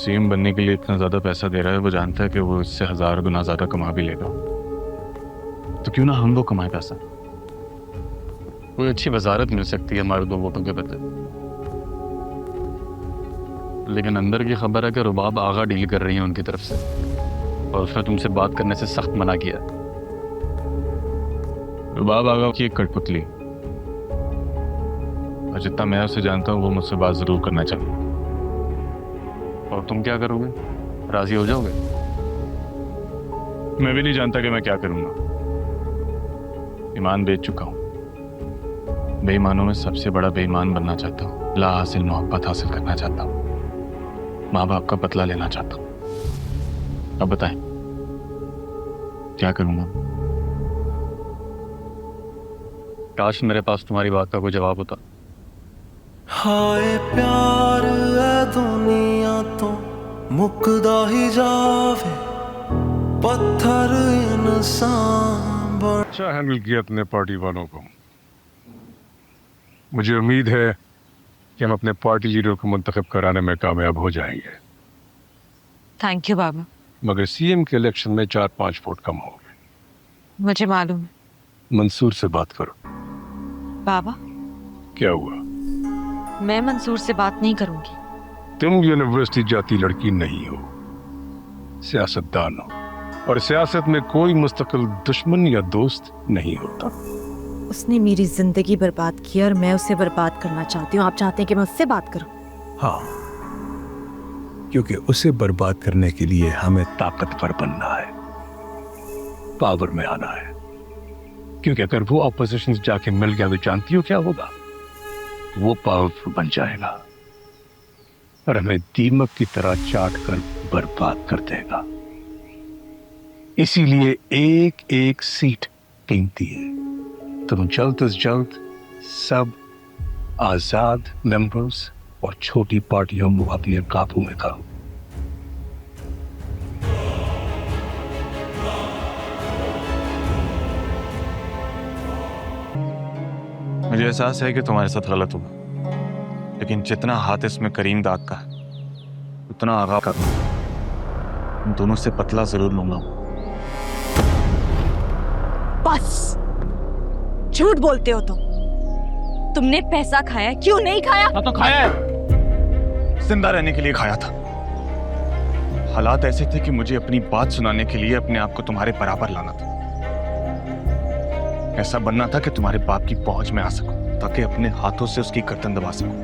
CM बनने के लिए इतना ज्यादा पैसा दे रहा है, वो जानता है कि वो इससे 1000 गुना ज्यादा कमा भी लेगा। तो क्यों ना हम वो कमाए पैसा। कोई अच्छी वजारत मिल सकती है हमारे 2 वोटों के बदले। लेकिन अंदर की खबर है कि रुबाब आगा डील कर रही है उनकी तरफ से, और उसने तुमसे बात करने से सख्त मना किया। रुबाब आगा की एक कठपुतली, और जितना मैं उसे जानता हूँ वो मुझसे बात जरूर करना चाहिए। और तुम क्या करोगे? राजी हो जाओगे? मैं भी नहीं जानता कि मैं क्या करूंगा। ईमान बेच चुका हूं। बेईमानों में सबसे बड़ा बेईमान बनना चाहता हूं। ला हासिल मोहब्बत हासिल करना चाहता हूं। माँ बाप का बदला लेना चाहता हूं। अब बताएं क्या करूंगा? काश मेरे पास तुम्हारी बात का कोई जवाब होता। हाय प्यार है दुनिया तो मुकदा ही जावे, पत्थर इंसान बन। अच्छा हैंडल किया अपने पार्टी वालों को। मुझे उम्मीद है कि हम अपने पार्टी लीडर को मुंतखब कराने में कामयाब हो जाएंगे। थैंक यू बाबा। मगर सीएम के इलेक्शन में 4-5 वोट कम हो गए। मुझे मालूम है। मंसूर से बात करो। बाबा, क्या हुआ? मैं मंसूर से बात नहीं करूंगी। तुम यूनिवर्सिटी जाती लड़की नहीं हो, सियासतदान हो, और सियासत में कोई मुस्तकिल दुश्मन या दोस्त नहीं होता। उसने मेरी जिंदगी बर्बाद की और मैं उसे बर्बाद करना चाहती हूँ। आप चाहते हैं कि मैं उससे बात करूं? हाँ, क्योंकि उसे बर्बाद करने के लिए हमें ताकतवर बनना है, पावर में आना है। क्योंकि अगर वो ऑपोजिशन जाके मिल गया तो जानती हो क्या होगा? वो पावरफुल बन जाएगा और हमें दीमक की तरह चाट कर बर्बाद कर देगा। इसीलिए एक एक सीट कीमती है। तुम जल्द से जल्द सब आजाद मेंबर्स और छोटी पार्टियों को अपने काबू में करो। मुझे एहसास है कि तुम्हारे साथ गलत हुआ, लेकिन जितना हाथ इसमें करीम दाग का है उतना आगा का तुम दोनों से पतला जरूर लूंगा। बस झूठ बोलते हो तुमने पैसा खाया, क्यों नहीं खाया? तो खाया है, जिंदा रहने के लिए खाया था। हालात ऐसे थे कि मुझे अपनी बात सुनाने के लिए अपने आप को तुम्हारे बराबर लाना था। ऐसा बनना था कि तुम्हारे बाप की पहुंच में आ सकूं, ताकि अपने हाथों से उसकी गर्दन दबा सकूं।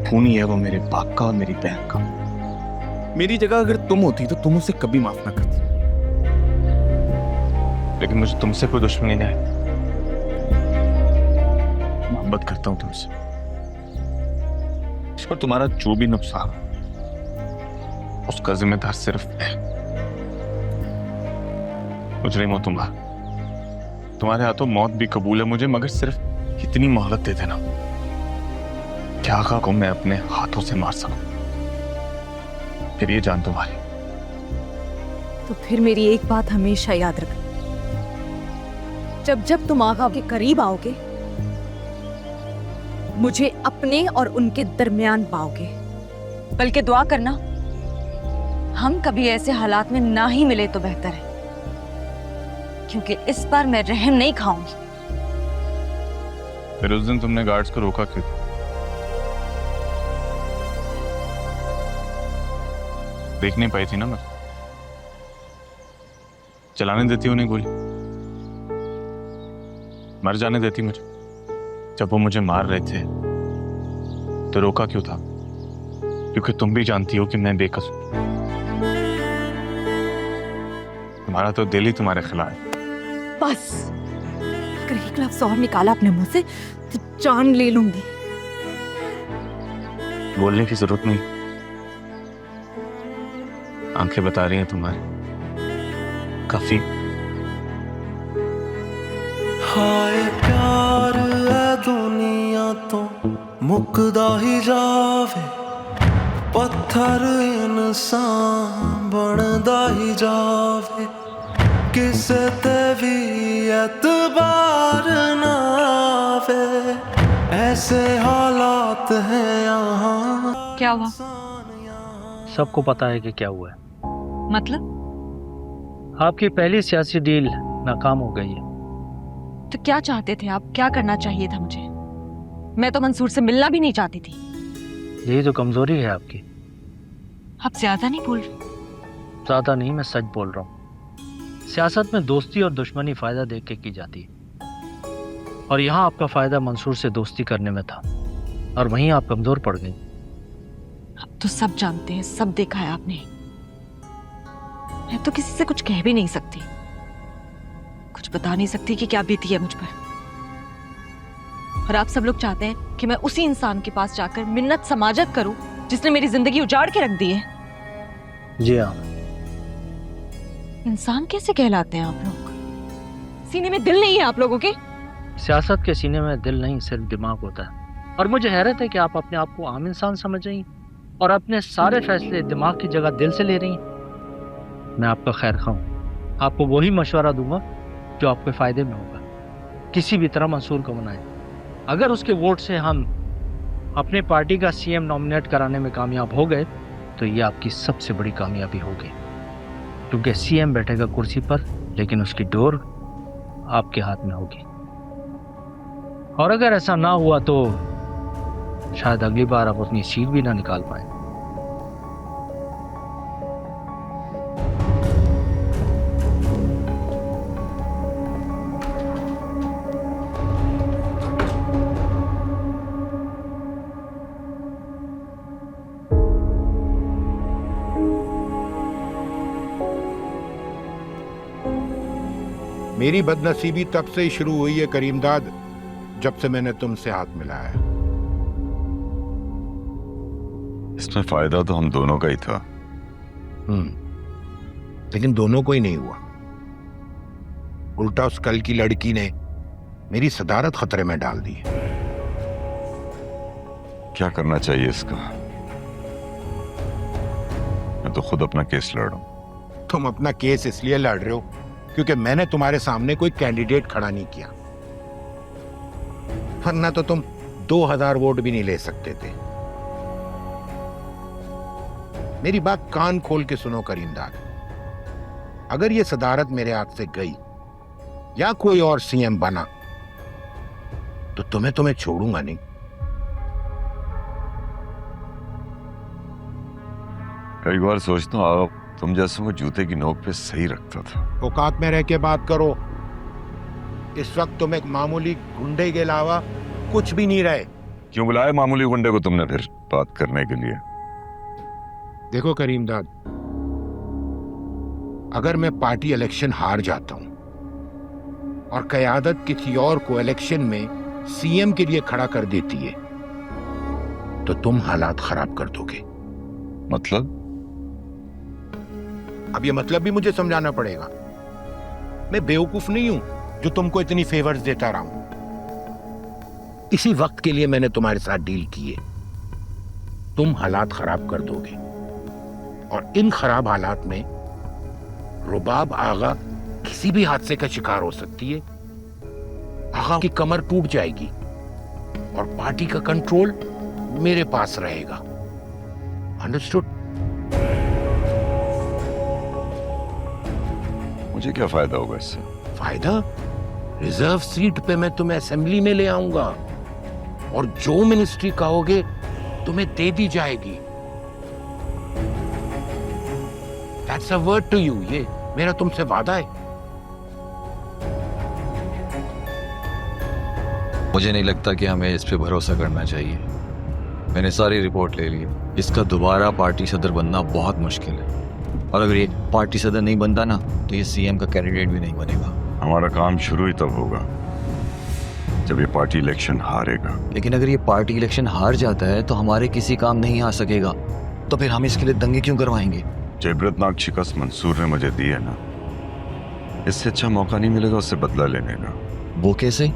खून ही है वो मेरे बाप का और मेरी बहन का। मेरी जगह अगर तुम होती तो तुम उसे कभी माफ ना करती। लेकिन मुझे तुमसे कोई दुश्मनी नहीं है। मोहब्बत करता हूं तुमसे। इस पर तुम्हारा जो भी नुकसान उसका जिम्मेदार सिर्फ मैं। मुजरिम हो तुम्हारे हाथों मौत भी कबूल है मुझे, मगर सिर्फ इतनी मोहलत दे देना क्या आका को मैं अपने हाथों से मार सकूं। फिर ये जान तुम्हारी। तो फिर मेरी एक बात हमेशा याद रखना, जब जब तुम आका के करीब आओगे मुझे अपने और उनके दरमियान पाओगे। बल्कि दुआ करना हम कभी ऐसे हालात में ना ही मिले तो बेहतर है, क्योंकि इस बार मैं रहम नहीं खाऊंगी। फिर उस दिन तुमने गार्ड्स को रोका क्यों? देख नहीं पाई थी ना मैं। चलाने देती उन्हें गोली, मर जाने देती मुझे। जब वो मुझे मार रहे थे तो रोका क्यों था? क्योंकि तुम भी जानती हो कि मैं बेकसूर। तुम्हारा तो दिल ही तुम्हारे खिलाफ है। बस अगर एक लफ्ज और निकाला अपने मुंह से तो जान ले लूंगी। बोलने की जरूरत नहीं, आंखें बता रही हैं तुम्हारी काफी। हाय प्यार है दुनिया तो मुकदा ही जावे, पत्थर इंसान बनदा ही जावे। किसे ते भी एतबार ना आवे, ऐसे हालात हैं यहाँ। क्या हुआ? सबको पता है कि क्या हुआ है। मतलब आपकी पहली सियासी डील नाकाम हो गई है। तो क्या चाहते थे आप? क्या करना चाहिए था मुझे? मैं तो मंसूर से मिलना भी नहीं चाहती थी। यही तो कमजोरी है आपकी। आप ज्यादा नहीं बोल रहे? ज्यादा नहीं, मैं सच बोल रहा हूँ। सियासत में दोस्ती और दुश्मनी फायदा देख के की जाती है, और यहाँ आपका फायदा मंसूर से दोस्ती करने में था, और वहीं आप कमजोर पड़ गई। अब तो सब जानते हैं, सब देखा है आपने। मैं तो किसी से कुछ कह भी नहीं सकती, कुछ बता नहीं सकती कि क्या बीती है मुझ पर। और आप सब लोग चाहते हैं कि मैं उसी इंसान के पास जाकर मिन्नत समाजत करूं जिसने मेरी जिंदगी उजाड़ के रख दी है। जी हाँ। इंसान कैसे कहलाते हैं आप लोग? सीने में दिल नहीं है आप लोगों के? सियासत के सीने में दिल नहीं, सिर्फ दिमाग होता है। और मुझे हैरत है कि आप अपने आप को आम इंसान समझ रही हैं और अपने सारे फैसले दिमाग की जगह दिल से ले रही हैं। मैं आपका खैर खां हूं, आपको वही मशवरा दूंगा जो आपके फायदे में होगा। किसी भी तरह मंसूर को मनाएं। अगर उसके वोट से हम अपने पार्टी का सीएम नॉमिनेट कराने में कामयाब हो गए तो ये आपकी सबसे बड़ी कामयाबी होगी, क्योंकि सीएम बैठेगा कुर्सी पर, लेकिन उसकी डोर आपके हाथ में होगी। और अगर ऐसा ना हुआ तो शायद अगली बार आप अपनी सीट भी ना निकाल पाए। मेरी बदनसीबी तब से ही शुरू हुई है करीमदाद, जब से मैंने तुमसे हाथ मिलाया। इसमें फायदा तो हम दोनों का ही था। लेकिन दोनों को ही नहीं हुआ। उल्टा उस कल की लड़की ने मेरी सदारत खतरे में डाल दी। क्या करना चाहिए इसका? मैं तो खुद अपना केस लड़ रहा हूं। तुम अपना केस इसलिए लड़ रहे हो क्योंकि मैंने तुम्हारे सामने कोई कैंडिडेट खड़ा नहीं किया, वरना तो तुम 2000 वोट भी नहीं ले सकते थे। मेरी बात कान खोल के सुनो करीमदाद, अगर ये सदारत मेरे हाथ से गई या कोई और सीएम बना तो तुम्हें छोड़ूंगा नहीं। कई बार सोचता हूं आप तुम जैसे वो जूते की नोक पे सही रखता था। औकात में रह के बात करो। इस वक्त तुम एक मामूली गुंडे के अलावा कुछ भी नहीं रहे। क्यों बुलाया मामूली गुंडे को तुमने फिर बात करने के लिए? देखो करीमदाद, अगर मैं पार्टी इलेक्शन हार जाता हूं और कयादत किसी और को इलेक्शन में सीएम के लिए खड़ा कर देती है तो तुम हालात खराब कर दोगे। मतलब? अब ये मतलब भी मुझे समझाना पड़ेगा। मैं बेवकूफ नहीं हूं जो तुमको इतनी फेवर्स देता रहा हूं। इसी वक्त के लिए मैंने तुम्हारे साथ डील की है। तुम हालात खराब कर दोगे और इन खराब हालात में रुबाब आगा किसी भी हादसे का शिकार हो सकती है। आगा की कमर टूट जाएगी और पार्टी का कंट्रोल मेरे पास रहेगा। अंडरस्टूड? मुझे क्या फायदा होगा इससे? फायदा? रिजर्व सीट पे मैं तुम्हें असेंबली में ले आऊंगा और जो मिनिस्ट्री कहोगे तुम्हें दे दी जाएगी। That's a word to you। ये मेरा तुमसे वादा है। मुझे नहीं लगता कि हमें इस पे भरोसा करना चाहिए। मैंने सारी रिपोर्ट ले ली। इसका दोबारा पार्टी सदर बनना बहुत मुश्किल है, और अगर ये पार्टी सदर नहीं बनता ना तो ये सीएम का कैंडिडेट भी नहीं बनेगा। हमारा काम शुरू ही तब होगा जब ये पार्टी इलेक्शन हारेगा। लेकिन अगर ये पार्टी इलेक्शन हार जाता है तो हमारे किसी काम नहीं आ सकेगा, तो फिर हम इसके लिए दंगे क्यों करवाएंगे? जो इबरतनाक शिकस्त मंसूर ने मुझे दी है ना, इससे अच्छा मौका नहीं मिलेगा उससे बदला लेने का। वो कैसे?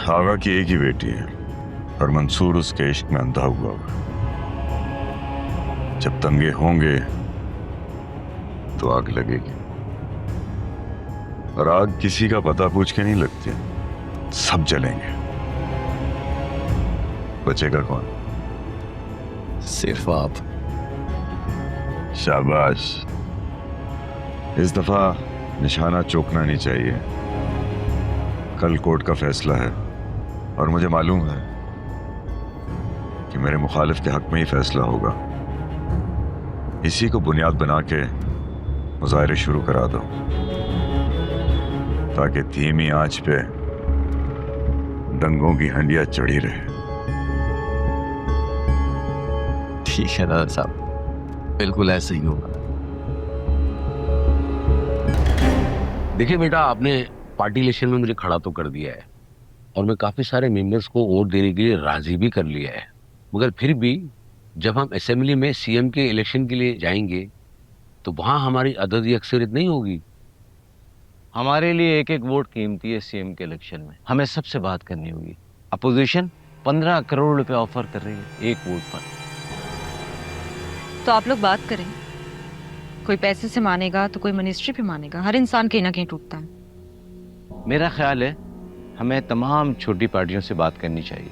आगा की एक ही बेटी है और मंसूर उसके इश्क में अंधा हुआ है। जब दंगे होंगे तो आग लगेगी, और आग किसी का पता पूछ के नहीं लगती, सब जलेंगे। बचेगा कौन? सिर्फ आप। शाबाश। इस दफा निशाना चौंकना नहीं चाहिए। कल कोर्ट का फैसला है और मुझे मालूम है कि मेरे मुखालिफ के हक में ही फैसला होगा। इसी को बुनियाद बना के मुजाहरे शुरू करा दो ताकि धीमी आंच पे दंगों की हंडिया चढ़ी रहे। ठीक है दादा साहब, बिल्कुल ऐसे ही होगा। देखिए बेटा, आपने पार्टी इलेक्शन में मुझे खड़ा तो कर दिया है और मैं काफी सारे मेंबर्स को वोट देने के लिए राजी भी कर लिया है, मगर फिर भी जब हम असेंबली में सीएम के इलेक्शन के लिए जाएंगे तो वहां हमारी अददी अक्सरियत नहीं होगी। हमारे लिए एक एक वोट कीमती है। सीएम के इलेक्शन में हमें सबसे बात करनी होगी। अपोजिशन 15 करोड़ रुपए ऑफर कर रही है एक वोट पर। तो आप लोग बात करें, कोई पैसे से मानेगा तो कोई मिनिस्ट्री पे मानेगा। हर इंसान कहीं ना कहीं टूटता है। मेरा ख्याल है हमें तमाम छोटी पार्टियों से बात करनी चाहिए।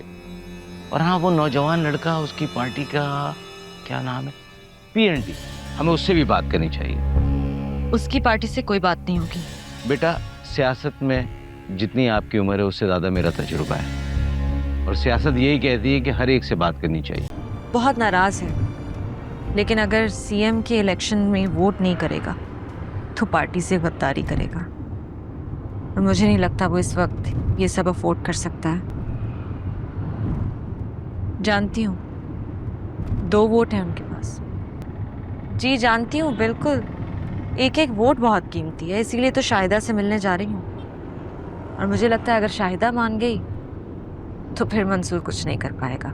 और हाँ, वो नौजवान लड़का, उसकी पार्टी का क्या नाम है, PNT, हमें उससे भी बात करनी चाहिए। उसकी पार्टी से कोई बात नहीं होगी। बेटा, सियासत में जितनी आपकी उम्र है उससे ज़्यादा मेरा तजुर्बा है और सियासत यही कहती है कि हर एक से बात करनी चाहिए। बहुत नाराज है, लेकिन अगर सीएम के इलेक्शन में वोट नहीं करेगा तो पार्टी से गद्दारी करेगा और मुझे नहीं लगता वो इस वक्त ये सब अफोर्ड कर सकता है। जानती हूँ 2 वोट हैं उनके पास। जी जानती हूँ, बिल्कुल। एक एक वोट बहुत कीमती है, इसीलिए तो शाहिदा से मिलने जा रही हूँ। और मुझे लगता है अगर शाहिदा मान गई तो फिर मंसूर कुछ नहीं कर पाएगा।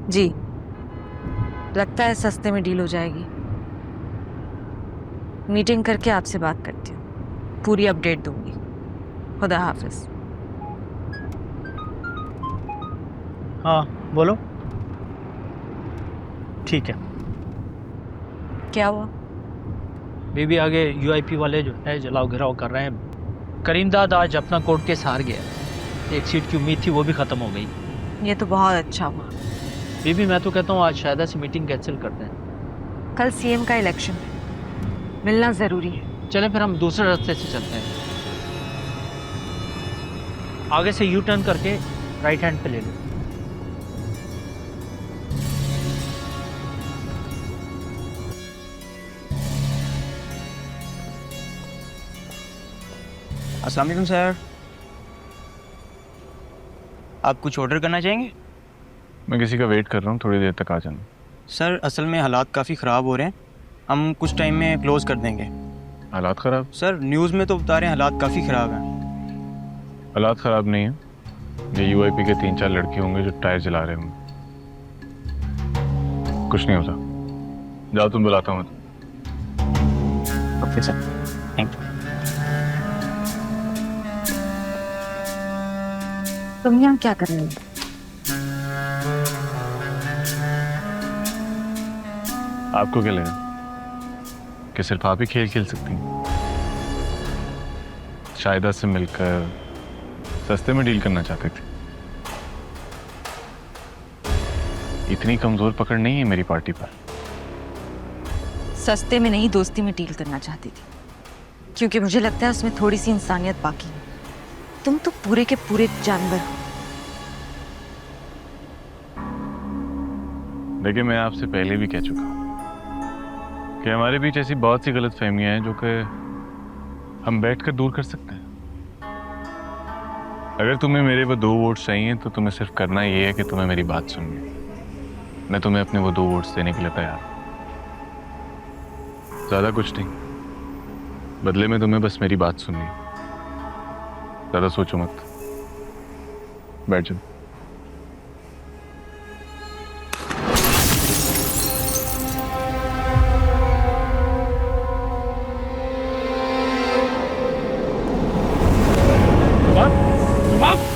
जी लगता है सस्ते में डील हो जाएगी। मीटिंग करके आपसे बात करती हूँ, पूरी अपडेट दूंगी। खुदा हाफिज। हाँ बोलो। ठीक है। क्या हुआ? बीबी आगे UIP वाले जो है जलाओ घिराव कर रहे हैं। करीमदाद आज अपना कोर्ट केस हार गया। एक सीट की उम्मीद थी, वो भी खत्म हो गई। ये तो बहुत अच्छा हुआ। बीबी मैं तो कहता हूँ आज शायदा से मीटिंग कैंसिल करते हैं। कल सीएम का इलेक्शन है, मिलना जरूरी है। चलें फिर हम दूसरे रास्ते से चलते हैं। आगे से यू टर्न करके राइट हैंड पे ले लो। अस्सलाम वालेकुम सर, आप कुछ ऑर्डर करना चाहेंगे? मैं किसी का वेट कर रहा हूँ, थोड़ी देर तक आ जाना। सर असल में हालात काफ़ी ख़राब हो रहे हैं, हम कुछ टाइम में क्लोज़ कर देंगे। हालात ख़राब? सर न्यूज़ में तो बता रहे हैं हालात काफ़ी ख़राब हैं। हालात ख़राब नहीं है, ये UIP के 3-4 लड़के होंगे जो टायर जला रहे होंगे। कुछ नहीं होता, जाओ तुम, बुलाता हूँ। Okay sir, thank you. तुम यहाँ क्या कर रहे हो? आपको क्या लगा कि सिर्फ आप ही खेल खेल सकती हैं? शाहिदा से मिलकर सस्ते में डील करना चाहते थे। इतनी कमजोर पकड़ नहीं है मेरी पार्टी पर। सस्ते में नहीं, दोस्ती में डील करना चाहती थी, क्योंकि मुझे लगता है उसमें थोड़ी सी इंसानियत बाकी है। तुम तो पूरे के पूरे जानवर हो। देखिए, मैं आपसे पहले भी कह चुका हूं कि हमारे बीच ऐसी बहुत सी गलत फहमियां हैं जो कि हम बैठकर दूर कर सकते हैं। अगर तुम्हें मेरे वो 2 वोट्स चाहिए तो तुम्हें सिर्फ करना ये है कि तुम्हें मेरी बात सुननी। मैं तुम्हें अपने वो 2 वोट्स देने के लिए तैयार हूं। ज्यादा कुछ नहीं, बदले में तुम्हें बस मेरी बात सुननी। ज्यादा सोचो मत, बैठ जाओ।